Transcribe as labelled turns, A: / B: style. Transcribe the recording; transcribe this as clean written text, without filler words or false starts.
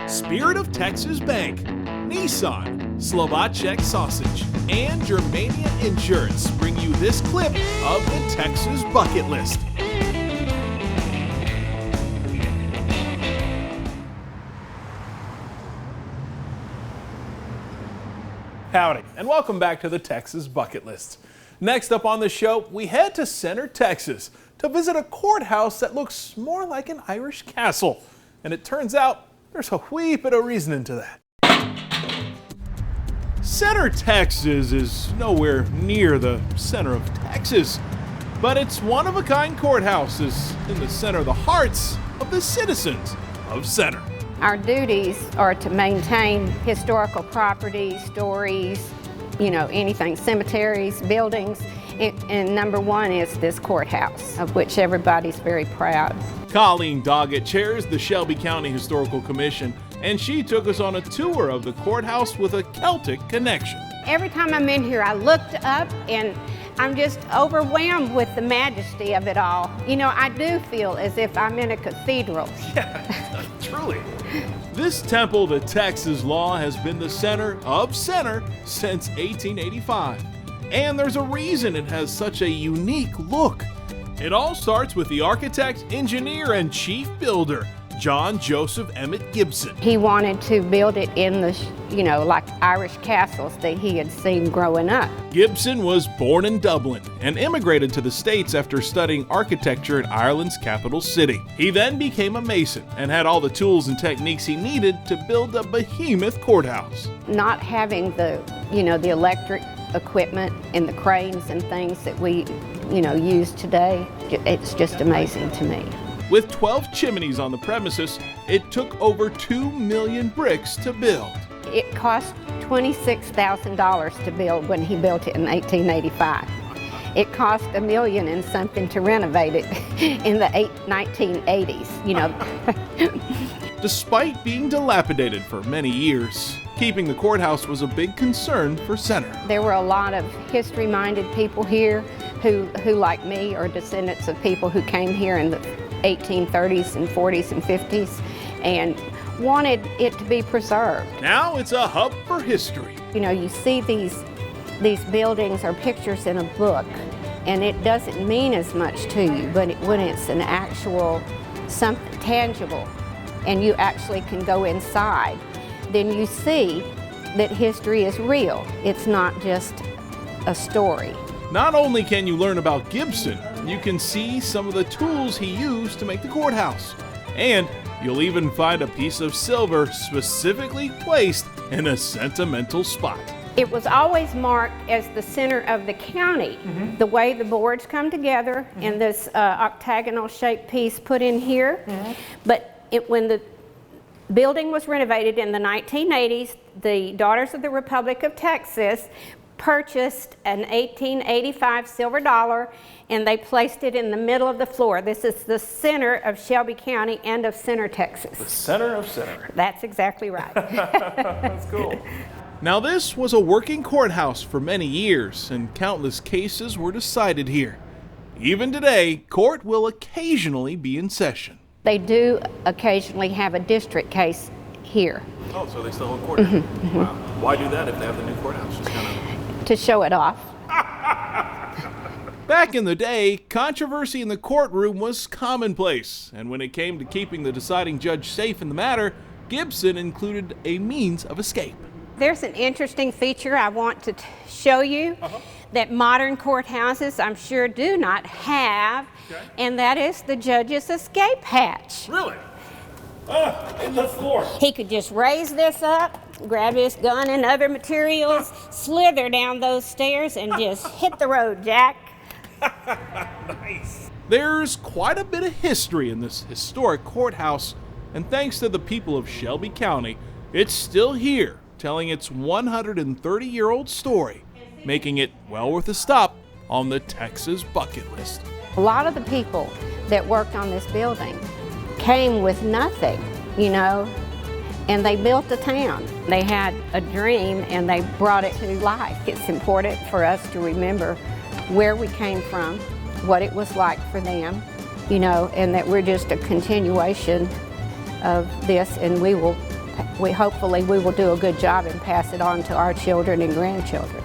A: Spirit of Texas Bank, Nissan, Slovacek Sausage, and Germania Insurance bring you this clip of the Texas Bucket List. Howdy, and welcome back to the Texas Bucket List. Next up on the show, we head to Center, Texas to visit a courthouse that looks more like an Irish castle. And it turns out there's a wee bit of reasoning to that. Center, Texas is nowhere near the center of Texas, but it's one-of-a-kind courthouses in the center of the hearts of the citizens of Center.
B: Our duties are to maintain historical properties, stories, anything, cemeteries, buildings, and number one is this courthouse, of which everybody's very proud.
A: Colleen Doggett chairs the Shelby County Historical Commission, and she took us on a tour of the courthouse with a Celtic connection.
B: Every time I'm in here, I looked up and I'm just overwhelmed with the majesty of it all. I do feel as if I'm in a cathedral.
A: Yeah, truly. This temple to Texas law has been the center of Center since 1885. And there's a reason it has such a unique look. It all starts with the architect, engineer, and chief builder, John Joseph Emmett Gibson.
B: He wanted to build it in the, like Irish castles that he had seen growing up.
A: Gibson was born in Dublin and immigrated to the States after studying architecture in Ireland's capital city. He then became a mason and had all the tools and techniques he needed to build a behemoth courthouse.
B: Not having the, the electric equipment and the cranes and things that we, use today, it's just amazing to me.
A: With 12 chimneys on the premises, it took over 2 million bricks to build.
B: It cost $26,000 to build when he built it in 1885. It cost $1 million and something to renovate it in the 1980s,
A: Despite being dilapidated for many years, keeping the courthouse was a big concern for Center.
B: There were a lot of history-minded people here who, like me, are descendants of people who came here in the 1830s and 40s and 50s and wanted it to be preserved.
A: Now it's a hub for history.
B: You see these buildings or pictures in a book and it doesn't mean as much to you, but when it's an actual something tangible and you actually can go inside, then you see that history is real. It's not just a story.
A: Not only can you learn about Gibson, you can see some of the tools he used to make the courthouse. And you'll even find a piece of silver specifically placed in a sentimental spot.
B: It was always marked as the center of the county. The way the boards come together in this octagonal shaped piece put in here. But when the building was renovated in the 1980s, the Daughters of the Republic of Texas purchased an 1885 silver dollar and they placed it in the middle of the floor. This is the center of Shelby County and of Center, Texas.
A: The center of Center.
B: That's exactly right.
A: That's cool. Now this was a working courthouse for many years and countless cases were decided here. Even today, court will occasionally be in session.
B: They do occasionally have a district case here.
A: Oh, so they still hold court here? Wow. Why do that if they have the new courthouse? Just kind of...
B: To show it off.
A: Back in the day, controversy in the courtroom was commonplace, and when it came to keeping the deciding judge safe in the matter, Gibson included a means of escape.
B: There's an interesting feature I want to show you that modern courthouses, I'm sure, do not have, and that is the judge's escape hatch.
A: Really? In the floor.
B: He could just raise this up, grab his gun and other materials, slither down those stairs, and just hit the road, Jack.
A: Nice. There's quite a bit of history in this historic courthouse, and thanks to the people of Shelby County, it's still here, telling its 130-year-old story, making it well worth a stop on the Texas Bucket List.
B: A lot of the people that worked on this building came with nothing, and they built a town. They had a dream and they brought it to life. It's important for us to remember where we came from, what it was like for them, and that we're just a continuation of this, and we will hopefully we will do a good job and pass it on to our children and grandchildren.